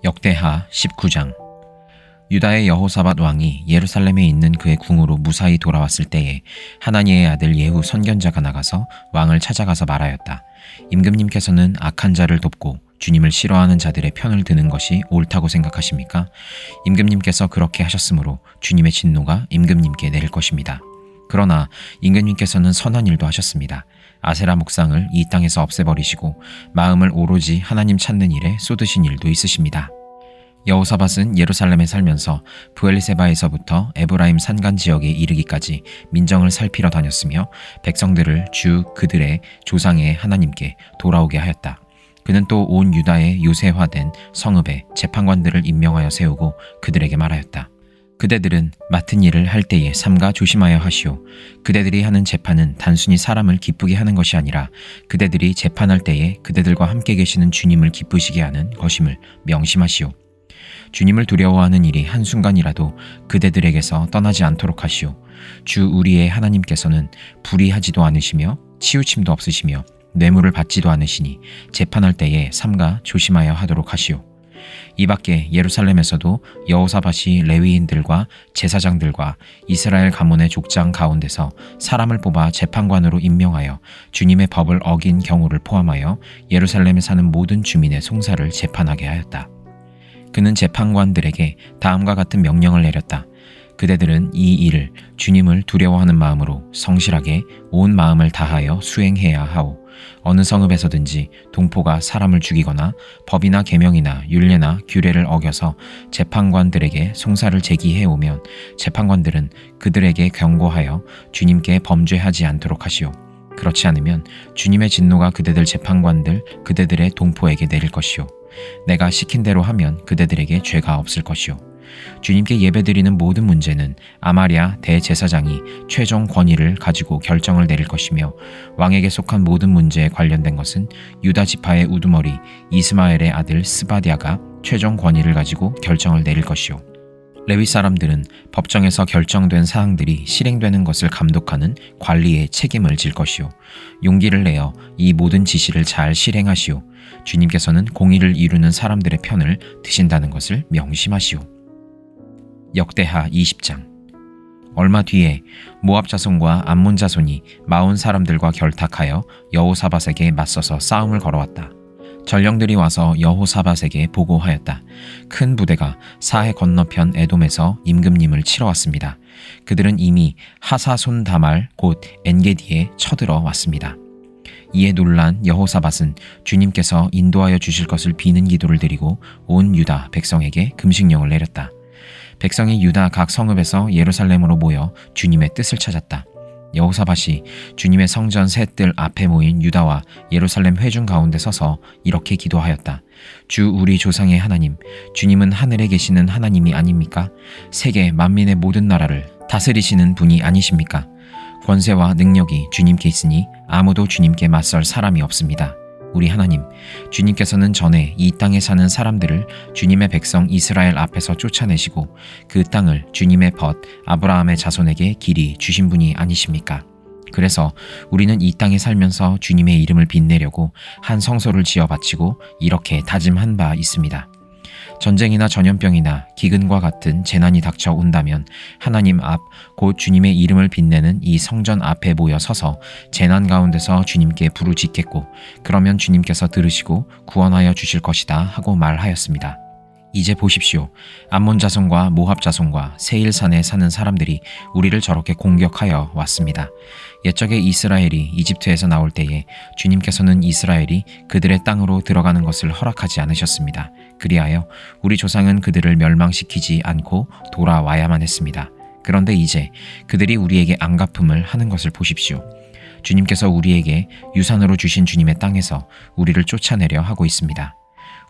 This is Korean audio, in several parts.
역대하 19장. 유다의 여호사밧 왕이 예루살렘에 있는 그의 궁으로 무사히 돌아왔을 때에 하나니의 아들 예후 선견자가 나가서 왕을 찾아가서 말하였다. 임금님께서는 악한 자를 돕고 주님을 싫어하는 자들의 편을 드는 것이 옳다고 생각하십니까? 임금님께서 그렇게 하셨으므로 주님의 진노가 임금님께 내릴 것입니다. 그러나 임금님께서는 선한 일도 하셨습니다. 아세라 목상을 이 땅에서 없애버리시고 마음을 오로지 하나님 찾는 일에 쏟으신 일도 있으십니다. 여호사밧은 예루살렘에 살면서 브엘리세바에서부터 에브라임 산간 지역에 이르기까지 민정을 살피러 다녔으며 백성들을 주 그들의 조상의 하나님께 돌아오게 하였다. 그는 또 온 유다의 요새화된 성읍에 재판관들을 임명하여 세우고 그들에게 말하였다. 그대들은 맡은 일을 할 때에 삼가 조심하여 하시오. 그대들이 하는 재판은 단순히 사람을 기쁘게 하는 것이 아니라 그대들이 재판할 때에 그대들과 함께 계시는 주님을 기쁘시게 하는 것임을 명심하시오. 주님을 두려워하는 일이 한순간이라도 그대들에게서 떠나지 않도록 하시오. 주 우리의 하나님께서는 불의하지도 않으시며 치우침도 없으시며 뇌물을 받지도 않으시니 재판할 때에 삼가 조심하여 하도록 하시오. 이 밖에 예루살렘에서도 여호사밧이 레위인들과 제사장들과 이스라엘 가문의 족장 가운데서 사람을 뽑아 재판관으로 임명하여 주님의 법을 어긴 경우를 포함하여 예루살렘에 사는 모든 주민의 송사를 재판하게 하였다. 그는 재판관들에게 다음과 같은 명령을 내렸다. 그대들은 이 일을 주님을 두려워하는 마음으로 성실하게 온 마음을 다하여 수행해야 하오. 어느 성읍에서든지 동포가 사람을 죽이거나 법이나 계명이나 율례나 규례를 어겨서 재판관들에게 송사를 제기해오면 재판관들은 그들에게 경고하여 주님께 범죄하지 않도록 하시오. 그렇지 않으면 주님의 진노가 그대들 재판관들 그대들의 동포에게 내릴 것이오. 내가 시킨 대로 하면 그대들에게 죄가 없을 것이오. 주님께 예배드리는 모든 문제는 아마랴 대제사장이 최종 권위를 가지고 결정을 내릴 것이며 왕에게 속한 모든 문제에 관련된 것은 유다 지파의 우두머리 이스마엘의 아들 스바디아가 최종 권위를 가지고 결정을 내릴 것이오. 레위 사람들은 법정에서 결정된 사항들이 실행되는 것을 감독하는 관리의 책임을 질 것이오. 용기를 내어 이 모든 지시를 잘 실행하시오. 주님께서는 공의를 이루는 사람들의 편을 드신다는 것을 명심하시오. 역대하 20장. 얼마 뒤에 모압 자손과 암몬 자손이 마온 사람들과 결탁하여 여호사밧에게 맞서서 싸움을 걸어왔다. 전령들이 와서 여호사밧에게 보고하였다. 큰 부대가 사해 건너편 에돔에서 임금님을 치러 왔습니다. 그들은 이미 하사손 다말 곧 엔게디에 쳐들어 왔습니다. 이에 놀란 여호사밧은 주님께서 인도하여 주실 것을 비는 기도를 드리고 온 유다 백성에게 금식령을 내렸다. 백성이 유다 각 성읍에서 예루살렘으로 모여 주님의 뜻을 찾았다. 여호사밧이 주님의 성전 세 뜰 앞에 모인 유다와 예루살렘 회중 가운데 서서 이렇게 기도하였다. 주 우리 조상의 하나님, 주님은 하늘에 계시는 하나님이 아닙니까? 세계 만민의 모든 나라를 다스리시는 분이 아니십니까? 권세와 능력이 주님께 있으니 아무도 주님께 맞설 사람이 없습니다. 우리 하나님, 주님께서는 전에 이 땅에 사는 사람들을 주님의 백성 이스라엘 앞에서 쫓아내시고 그 땅을 주님의 벗 아브라함의 자손에게 길이 주신 분이 아니십니까? 그래서 우리는 이 땅에 살면서 주님의 이름을 빛내려고 한 성소를 지어 바치고 이렇게 다짐한 바 있습니다. 전쟁이나 전염병이나 기근과 같은 재난이 닥쳐온다면 하나님 앞 곧 주님의 이름을 빛내는 이 성전 앞에 모여 서서 재난 가운데서 주님께 부르짖겠고 그러면 주님께서 들으시고 구원하여 주실 것이다 하고 말하였습니다. 이제 보십시오. 암몬 자손과 모압 자손과 세일산에 사는 사람들이 우리를 저렇게 공격하여 왔습니다. 옛적에 이스라엘이 이집트에서 나올 때에 주님께서는 이스라엘이 그들의 땅으로 들어가는 것을 허락하지 않으셨습니다. 그리하여 우리 조상은 그들을 멸망시키지 않고 돌아와야만 했습니다. 그런데 이제 그들이 우리에게 안갚음을 하는 것을 보십시오. 주님께서 우리에게 유산으로 주신 주님의 땅에서 우리를 쫓아내려 하고 있습니다.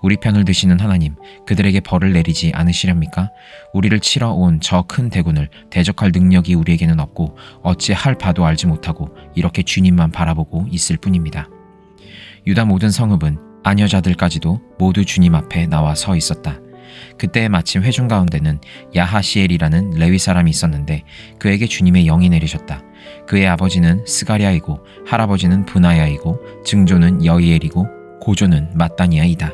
우리 편을 드시는 하나님, 그들에게 벌을 내리지 않으시렵니까? 우리를 치러 온 저 큰 대군을 대적할 능력이 우리에게는 없고 어찌 할 바도 알지 못하고 이렇게 주님만 바라보고 있을 뿐입니다. 유다 모든 성읍은 아녀자들까지도 모두 주님 앞에 나와 서 있었다. 그때 마침 회중 가운데는 야하시엘이라는 레위 사람이 있었는데 그에게 주님의 영이 내리셨다. 그의 아버지는 스가랴이고 할아버지는 브나야이고 증조는 여이엘이고 고조는 마따니아이다.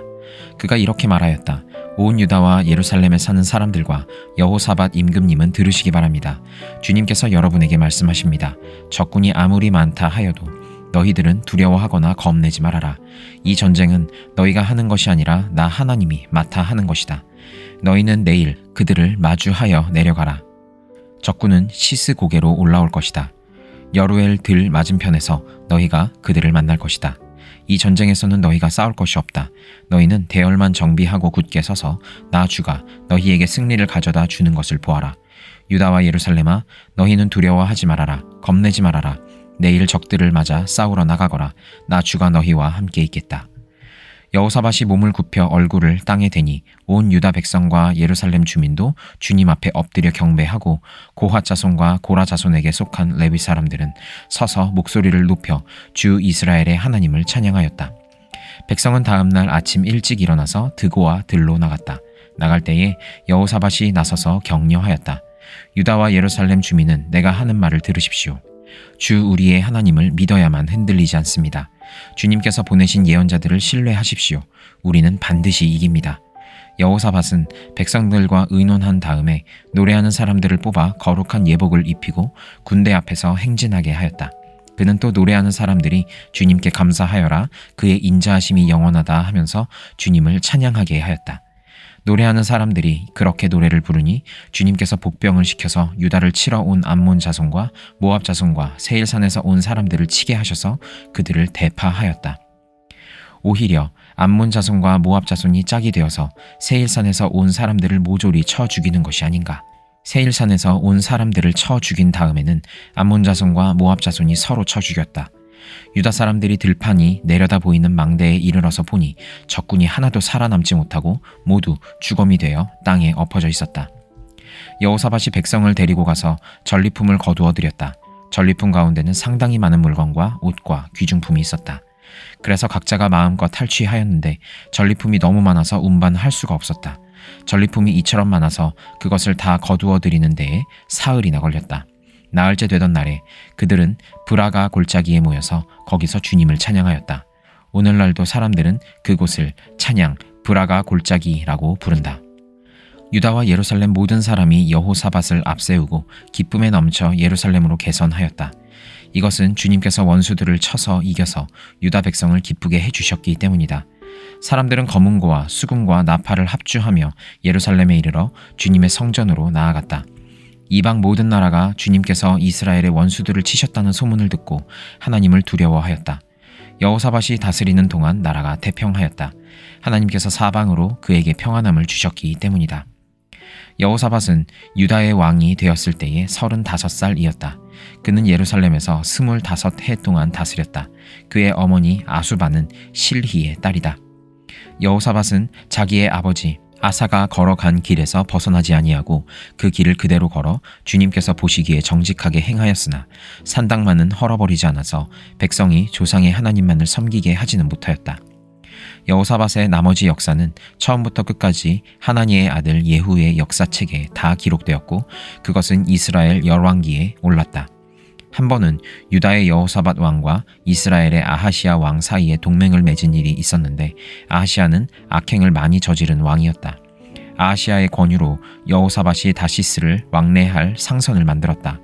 그가 이렇게 말하였다. 온 유다와 예루살렘에 사는 사람들과 여호사밧 임금님은 들으시기 바랍니다. 주님께서 여러분에게 말씀하십니다. 적군이 아무리 많다 하여도 너희들은 두려워하거나 겁내지 말아라. 이 전쟁은 너희가 하는 것이 아니라 나 하나님이 맡아 하는 것이다. 너희는 내일 그들을 마주하여 내려가라. 적군은 시스 고개로 올라올 것이다. 여루엘 들 맞은편에서 너희가 그들을 만날 것이다. 이 전쟁에서는 너희가 싸울 것이 없다. 너희는 대열만 정비하고 굳게 서서 나 주가 너희에게 승리를 가져다 주는 것을 보아라. 유다와 예루살렘아, 너희는 두려워하지 말아라. 겁내지 말아라. 내일 적들을 맞아 싸우러 나가거라. 나 주가 너희와 함께 있겠다. 여호사밧이 몸을 굽혀 얼굴을 땅에 대니 온 유다 백성과 예루살렘 주민도 주님 앞에 엎드려 경배하고 고핫 자손과 고라 자손에게 속한 레위 사람들은 서서 목소리를 높여 주 이스라엘의 하나님을 찬양하였다. 백성은 다음 날 아침 일찍 일어나서 드고와 들로 나갔다. 나갈 때에 여호사밧이 나서서 격려하였다. 유다와 예루살렘 주민은 내가 하는 말을 들으십시오. 주 우리의 하나님을 믿어야만 흔들리지 않습니다. 주님께서 보내신 예언자들을 신뢰하십시오. 우리는 반드시 이깁니다. 여호사밧은 백성들과 의논한 다음에 노래하는 사람들을 뽑아 거룩한 예복을 입히고 군대 앞에서 행진하게 하였다. 그는 또 노래하는 사람들이 주님께 감사하여라, 그의 인자하심이 영원하다 하면서 주님을 찬양하게 하였다. 노래하는 사람들이 그렇게 노래를 부르니 주님께서 복병을 시켜서 유다를 치러 온 암몬 자손과 모압 자손과 세일산에서 온 사람들을 치게 하셔서 그들을 대파하였다. 오히려 암몬 자손과 모압 자손이 짝이 되어서 세일산에서 온 사람들을 모조리 쳐 죽이는 것이 아닌가. 세일산에서 온 사람들을 쳐 죽인 다음에는 암몬 자손과 모압 자손이 서로 쳐 죽였다. 유다 사람들이 들판이 내려다 보이는 망대에 이르러서 보니 적군이 하나도 살아남지 못하고 모두 주검이 되어 땅에 엎어져 있었다. 여호사밧이 백성을 데리고 가서 전리품을 거두어 드렸다. 전리품 가운데는 상당히 많은 물건과 옷과 귀중품이 있었다. 그래서 각자가 마음껏 탈취하였는데 전리품이 너무 많아서 운반할 수가 없었다. 전리품이 이처럼 많아서 그것을 다 거두어 드리는 데에 사흘이나 걸렸다. 나흘째 되던 날에 그들은 브라가 골짜기에 모여서 거기서 주님을 찬양하였다. 오늘날도 사람들은 그곳을 찬양 브라가 골짜기라고 부른다. 유다와 예루살렘 모든 사람이 여호사밧을 앞세우고 기쁨에 넘쳐 예루살렘으로 개선하였다. 이것은 주님께서 원수들을 쳐서 이겨서 유다 백성을 기쁘게 해주셨기 때문이다. 사람들은 검은고와 수금과 나팔을 합주하며 예루살렘에 이르러 주님의 성전으로 나아갔다. 이방 모든 나라가 주님께서 이스라엘의 원수들을 치셨다는 소문을 듣고 하나님을 두려워하였다. 여호사밧이 다스리는 동안 나라가 태평하였다. 하나님께서 사방으로 그에게 평안함을 주셨기 때문이다. 여호사밧은 유다의 왕이 되었을 때에 35살이었다. 그는 예루살렘에서 25해 동안 다스렸다. 그의 어머니 아수바는 실히의 딸이다. 여호사밧은 자기의 아버지 아사가 걸어간 길에서 벗어나지 아니하고 그 길을 그대로 걸어 주님께서 보시기에 정직하게 행하였으나 산당만은 헐어버리지 않아서 백성이 조상의 하나님만을 섬기게 하지는 못하였다. 여호사밧의 나머지 역사는 처음부터 끝까지 하나니의 아들 예후의 역사책에 다 기록되었고 그것은 이스라엘 열왕기에 올랐다. 한 번은 유다의 여호사밧 왕과 이스라엘의 아하시아 왕 사이에 동맹을 맺은 일이 있었는데 아하시아는 악행을 많이 저지른 왕이었다. 아하시아의 권유로 여호사밧이 다시스를 왕래할 상선을 만들었다.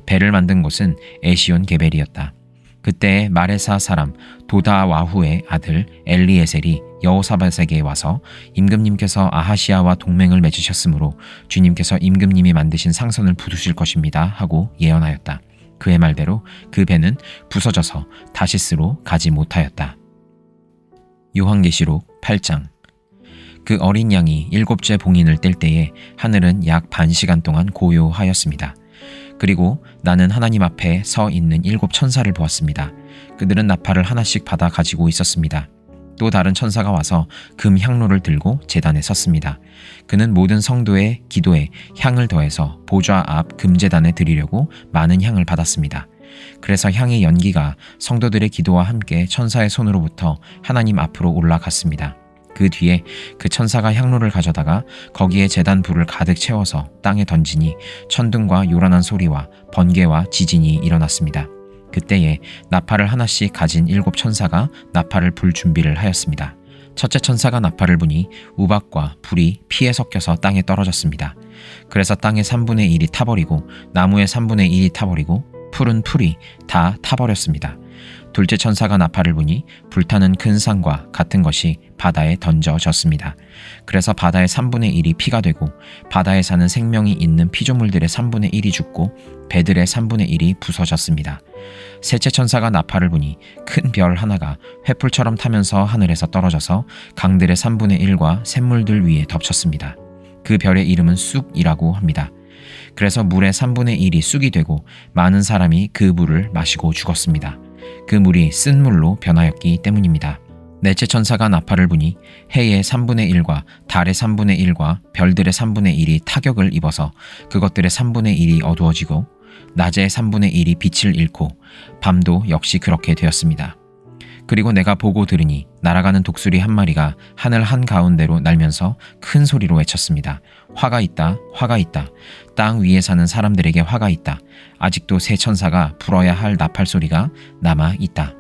배를 만든 곳은 에시온 게벨이었다. 그때 마레사 사람 도다와후의 아들 엘리에셀이 여호사밧에게 와서 임금님께서 아하시아와 동맹을 맺으셨으므로 주님께서 임금님이 만드신 상선을 부수실 것입니다 하고 예언하였다. 그의 말대로 그 배는 부서져서 다시스로 가지 못하였다. 요한계시록 8장. 그 어린 양이 7째 봉인을 뗄 때에 하늘은 약 반 시간 동안 고요하였습니다. 그리고 나는 하나님 앞에 서 있는 7 천사를 보았습니다. 그들은 나팔을 하나씩 받아 가지고 있었습니다. 또 다른 천사가 와서 금 향로를 들고 제단에 섰습니다. 그는 모든 성도의 기도에 향을 더해서 보좌 앞 금제단에 드리려고 많은 향을 받았습니다. 그래서 향의 연기가 성도들의 기도와 함께 천사의 손으로부터 하나님 앞으로 올라갔습니다. 그 뒤에 그 천사가 향로를 가져다가 거기에 제단 불을 가득 채워서 땅에 던지니 천둥과 요란한 소리와 번개와 지진이 일어났습니다. 그때에 나팔을 하나씩 가진 7 천사가 나팔을 불 준비를 하였습니다. 첫째 천사가 나팔을 부니 우박과 불이 피에 섞여서 땅에 떨어졌습니다. 그래서 땅의 3분의 1이 타버리고 나무의 3분의 1이 타버리고 푸른 풀이 다 타버렸습니다. 둘째 천사가 나팔을 부니 불타는 큰 산과 같은 것이 바다에 던져졌습니다. 그래서 바다의 3분의 1이 피가 되고 바다에 사는 생명이 있는 피조물들의 3분의 1이 죽고 배들의 3분의 1이 부서졌습니다. 셋째 천사가 나팔을 부니 큰 별 하나가 횃불처럼 타면서 하늘에서 떨어져서 강들의 3분의 1과 샘물들 위에 덮쳤습니다. 그 별의 이름은 쑥이라고 합니다. 그래서 물의 3분의 1이 쑥이 되고 많은 사람이 그 물을 마시고 죽었습니다. 그 물이 쓴 물로 변하였기 때문입니다. 넷째 천사가 나팔을 부니 해의 3분의 1과 달의 3분의 1과 별들의 3분의 1이 타격을 입어서 그것들의 3분의 1이 어두워지고 낮의 3분의 1이 빛을 잃고 밤도 역시 그렇게 되었습니다. 그리고 내가 보고 들으니 날아가는 독수리 한 마리가 하늘 한가운데로 날면서 큰 소리로 외쳤습니다. 화가 있다, 화가 있다. 땅 위에 사는 사람들에게 화가 있다. 아직도 세 천사가 불어야 할 나팔 소리가 남아 있다.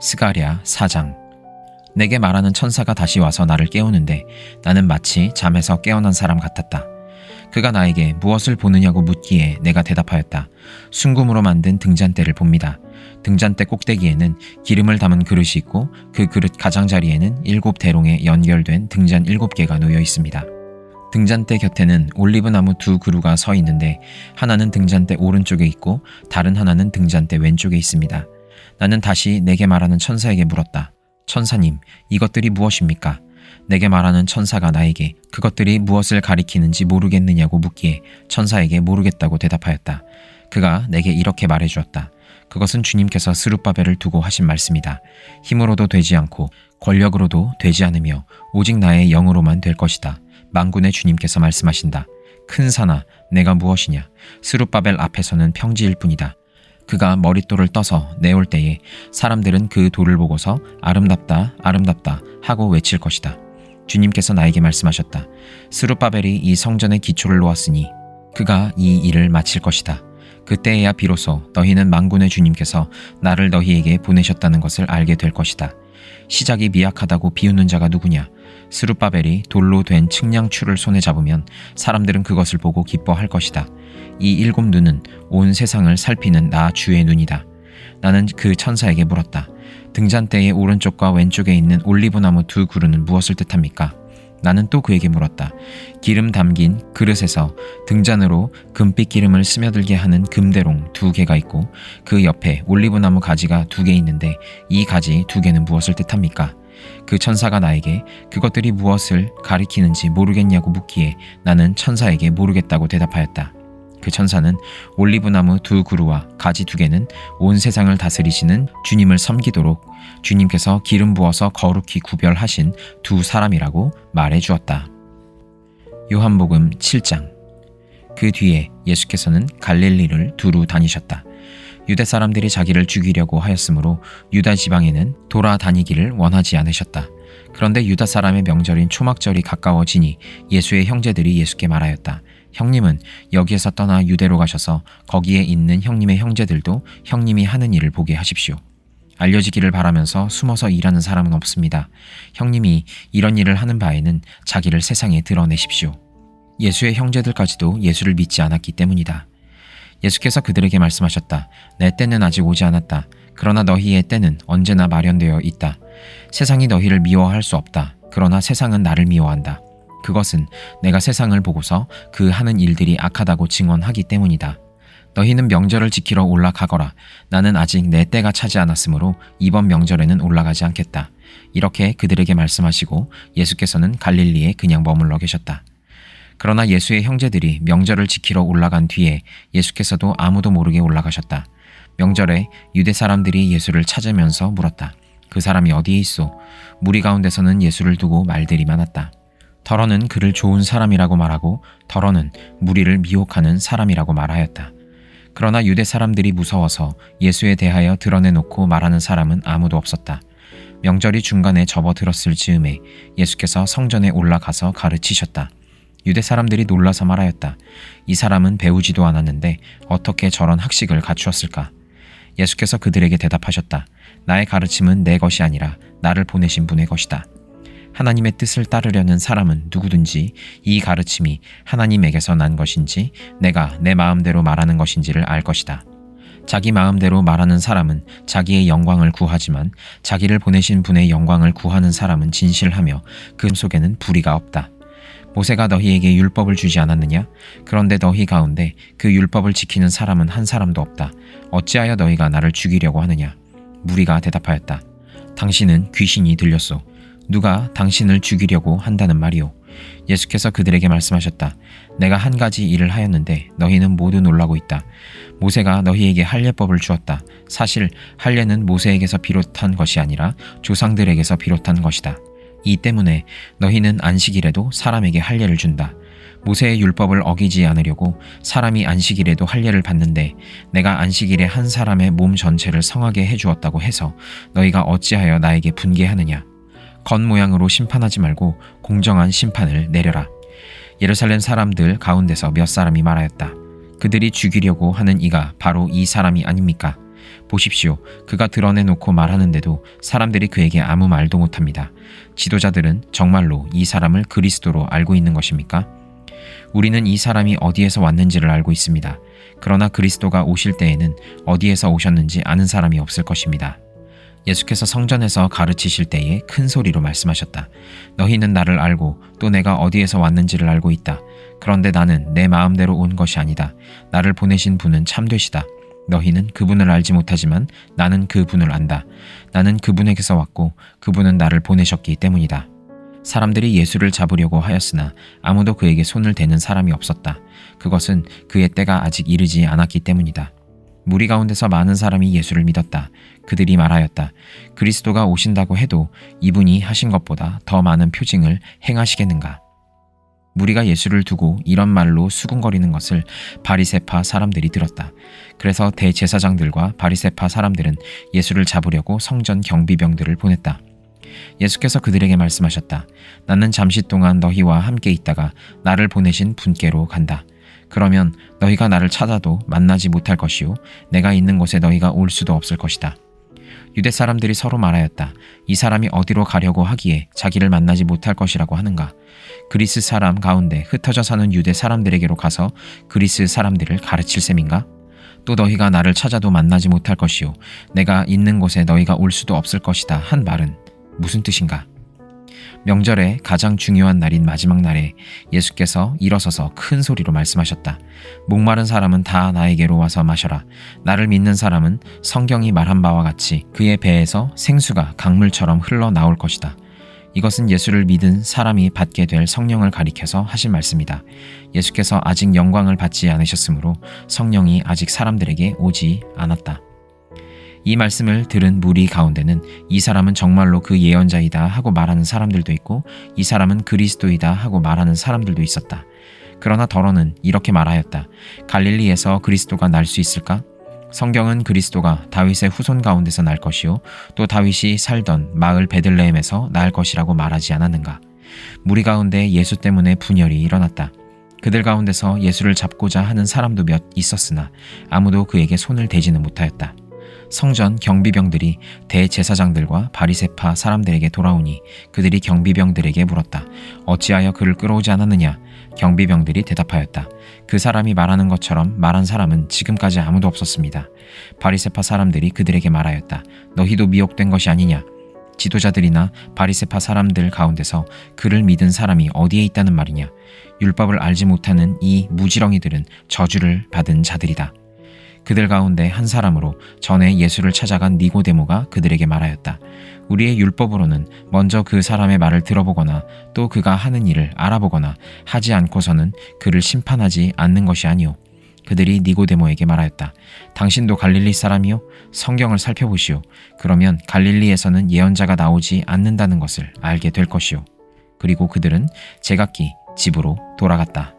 스가랴 4장. 내게 말하는 천사가 다시 와서 나를 깨우는데 나는 마치 잠에서 깨어난 사람 같았다. 그가 나에게 무엇을 보느냐고 묻기에 내가 대답하였다. 순금으로 만든 등잔대를 봅니다. 등잔대 꼭대기에는 기름을 담은 그릇이 있고 그 그릇 가장자리에는 7 대롱에 연결된 등잔 7개가 놓여 있습니다. 등잔대 곁에는 올리브나무 2 그루가 서 있는데 하나는 등잔대 오른쪽에 있고 다른 하나는 등잔대 왼쪽에 있습니다. 나는 다시 내게 말하는 천사에게 물었다. 천사님, 이것들이 무엇입니까? 내게 말하는 천사가 나에게 그것들이 무엇을 가리키는지 모르겠느냐고 묻기에 천사에게 모르겠다고 대답하였다. 그가 내게 이렇게 말해주었다. 그것은 주님께서 스룹바벨을 두고 하신 말씀이다. 힘으로도 되지 않고 권력으로도 되지 않으며 오직 나의 영으로만 될 것이다. 만군의 주님께서 말씀하신다. 큰 산아, 내가 무엇이냐? 스룹바벨 앞에서는 평지일 뿐이다. 그가 머릿돌을 떠서 내올 때에 사람들은 그 돌을 보고서 아름답다, 아름답다 하고 외칠 것이다. 주님께서 나에게 말씀하셨다. 스룹바벨이 이 성전의 기초를 놓았으니 그가 이 일을 마칠 것이다. 그때에야 비로소 너희는 만군의 주님께서 나를 너희에게 보내셨다는 것을 알게 될 것이다. 시작이 미약하다고 비웃는 자가 누구냐? 스룹바벨이 돌로 된 측량추를 손에 잡으면 사람들은 그것을 보고 기뻐할 것이다. 이 7 눈은 온 세상을 살피는 나 주의 눈이다. 나는 그 천사에게 물었다. 등잔대의 오른쪽과 왼쪽에 있는 올리브나무 2 그루는 무엇을 뜻합니까? 나는 또 그에게 물었다. 기름 담긴 그릇에서 등잔으로 금빛 기름을 스며들게 하는 금대롱 2개가 있고 그 옆에 올리브나무 가지가 2개 있는데 이 가지 2개는 무엇을 뜻합니까? 그 천사가 나에게 그것들이 무엇을 가리키는지 모르겠냐고 묻기에 나는 천사에게 모르겠다고 대답하였다. 그 천사는 올리브나무 2 그루와 가지 2개는 온 세상을 다스리시는 주님을 섬기도록 주님께서 기름 부어서 거룩히 구별하신 2 사람이라고 말해 주었다. 요한복음 7장. 그 뒤에 예수께서는 갈릴리를 두루 다니셨다. 유대 사람들이 자기를 죽이려고 하였으므로 유다 지방에는 돌아다니기를 원하지 않으셨다. 그런데 유다 사람의 명절인 초막절이 가까워지니 예수의 형제들이 예수께 말하였다. 형님은 여기에서 떠나 유대로 가셔서 거기에 있는 형님의 형제들도 형님이 하는 일을 보게 하십시오. 알려지기를 바라면서 숨어서 일하는 사람은 없습니다. 형님이 이런 일을 하는 바에는 자기를 세상에 드러내십시오. 예수의 형제들까지도 예수를 믿지 않았기 때문이다. 예수께서 그들에게 말씀하셨다. 내 때는 아직 오지 않았다. 그러나 너희의 때는 언제나 마련되어 있다. 세상이 너희를 미워할 수 없다. 그러나 세상은 나를 미워한다. 그것은 내가 세상을 보고서 그 하는 일들이 악하다고 증언하기 때문이다. 너희는 명절을 지키러 올라가거라. 나는 아직 내 때가 차지 않았으므로 이번 명절에는 올라가지 않겠다. 이렇게 그들에게 말씀하시고 예수께서는 갈릴리에 그냥 머물러 계셨다. 그러나 예수의 형제들이 명절을 지키러 올라간 뒤에 예수께서도 아무도 모르게 올라가셨다. 명절에 유대 사람들이 예수를 찾으면서 물었다. 그 사람이 어디에 있소? 무리 가운데서는 예수를 두고 말들이 많았다. 더러는 그를 좋은 사람이라고 말하고 더러는 무리를 미혹하는 사람이라고 말하였다. 그러나 유대 사람들이 무서워서 예수에 대하여 드러내놓고 말하는 사람은 아무도 없었다. 명절이 중간에 접어들었을 즈음에 예수께서 성전에 올라가서 가르치셨다. 유대 사람들이 놀라서 말하였다. 이 사람은 배우지도 않았는데 어떻게 저런 학식을 갖추었을까? 예수께서 그들에게 대답하셨다. 나의 가르침은 내 것이 아니라 나를 보내신 분의 것이다. 하나님의 뜻을 따르려는 사람은 누구든지 이 가르침이 하나님에게서 난 것인지 내가 내 마음대로 말하는 것인지를 알 것이다. 자기 마음대로 말하는 사람은 자기의 영광을 구하지만 자기를 보내신 분의 영광을 구하는 사람은 진실하며 그 속에는 불의가 없다. 모세가 너희에게 율법을 주지 않았느냐? 그런데 너희 가운데 그 율법을 지키는 사람은 한 사람도 없다. 어찌하여 너희가 나를 죽이려고 하느냐? 무리가 대답하였다. 당신은 귀신이 들렸소. 누가 당신을 죽이려고 한다는 말이오? 예수께서 그들에게 말씀하셨다. 내가 한 가지 일을 하였는데 너희는 모두 놀라고 있다. 모세가 너희에게 할례법을 주었다. 사실 할례는 모세에게서 비롯한 것이 아니라 조상들에게서 비롯한 것이다. 이 때문에 너희는 안식일에도 사람에게 할례를 준다. 모세의 율법을 어기지 않으려고 사람이 안식일에도 할례를 받는데 내가 안식일에 한 사람의 몸 전체를 성하게 해주었다고 해서 너희가 어찌하여 나에게 분개하느냐? 겉모양으로 심판하지 말고 공정한 심판을 내려라. 예루살렘 사람들 가운데서 몇 사람이 말하였다. 그들이 죽이려고 하는 이가 바로 이 사람이 아닙니까? 보십시오. 그가 드러내놓고 말하는데도 사람들이 그에게 아무 말도 못합니다. 지도자들은 정말로 이 사람을 그리스도로 알고 있는 것입니까? 우리는 이 사람이 어디에서 왔는지를 알고 있습니다. 그러나 그리스도가 오실 때에는 어디에서 오셨는지 아는 사람이 없을 것입니다. 예수께서 성전에서 가르치실 때에 큰 소리로 말씀하셨다. 너희는 나를 알고 또 내가 어디에서 왔는지를 알고 있다. 그런데 나는 내 마음대로 온 것이 아니다. 나를 보내신 분은 참되시다. 너희는 그분을 알지 못하지만 나는 그분을 안다. 나는 그분에게서 왔고 그분은 나를 보내셨기 때문이다. 사람들이 예수를 잡으려고 하였으나 아무도 그에게 손을 대는 사람이 없었다. 그것은 그의 때가 아직 이르지 않았기 때문이다. 무리 가운데서 많은 사람이 예수를 믿었다. 그들이 말하였다. 그리스도가 오신다고 해도 이분이 하신 것보다 더 많은 표징을 행하시겠는가? 무리가 예수를 두고 이런 말로 수군거리는 것을 바리새파 사람들이 들었다. 그래서 대제사장들과 바리새파 사람들은 예수를 잡으려고 성전 경비병들을 보냈다. 예수께서 그들에게 말씀하셨다. 나는 잠시 동안 너희와 함께 있다가 나를 보내신 분께로 간다. 그러면 너희가 나를 찾아도 만나지 못할 것이요 내가 있는 곳에 너희가 올 수도 없을 것이다. 유대 사람들이 서로 말하였다. 이 사람이 어디로 가려고 하기에 자기를 만나지 못할 것이라고 하는가? 그리스 사람 가운데 흩어져 사는 유대 사람들에게로 가서 그리스 사람들을 가르칠 셈인가? 또 너희가 나를 찾아도 만나지 못할 것이요 내가 있는 곳에 너희가 올 수도 없을 것이다 한 말은 무슨 뜻인가? 명절의 가장 중요한 날인 마지막 날에 예수께서 일어서서 큰 소리로 말씀하셨다. 목마른 사람은 다 나에게로 와서 마셔라. 나를 믿는 사람은 성경이 말한 바와 같이 그의 배에서 생수가 강물처럼 흘러나올 것이다. 이것은 예수를 믿은 사람이 받게 될 성령을 가리켜서 하신 말씀이다. 예수께서 아직 영광을 받지 않으셨으므로 성령이 아직 사람들에게 오지 않았다. 이 말씀을 들은 무리 가운데는 이 사람은 정말로 그 예언자이다 하고 말하는 사람들도 있고 이 사람은 그리스도이다 하고 말하는 사람들도 있었다. 그러나 더러는 이렇게 말하였다. 갈릴리에서 그리스도가 날 수 있을까? 성경은 그리스도가 다윗의 후손 가운데서 날 것이요 또 다윗이 살던 마을 베들레헴에서 날 것이라고 말하지 않았는가? 무리 가운데 예수 때문에 분열이 일어났다. 그들 가운데서 예수를 잡고자 하는 사람도 몇 있었으나 아무도 그에게 손을 대지는 못하였다. 성전 경비병들이 대제사장들과 바리새파 사람들에게 돌아오니 그들이 경비병들에게 물었다. 어찌하여 그를 끌어오지 않았느냐? 경비병들이 대답하였다. 그 사람이 말하는 것처럼 말한 사람은 지금까지 아무도 없었습니다. 바리새파 사람들이 그들에게 말하였다. 너희도 미혹된 것이 아니냐? 지도자들이나 바리새파 사람들 가운데서 그를 믿은 사람이 어디에 있다는 말이냐? 율법을 알지 못하는 이 무지렁이들은 저주를 받은 자들이다. 그들 가운데 한 사람으로 전에 예수를 찾아간 니고데모가 그들에게 말하였다. 우리의 율법으로는 먼저 그 사람의 말을 들어보거나 또 그가 하는 일을 알아보거나 하지 않고서는 그를 심판하지 않는 것이 아니오. 그들이 니고데모에게 말하였다. 당신도 갈릴리 사람이요? 성경을 살펴보시오. 그러면 갈릴리에서는 예언자가 나오지 않는다는 것을 알게 될 것이오. 그리고 그들은 제각기 집으로 돌아갔다.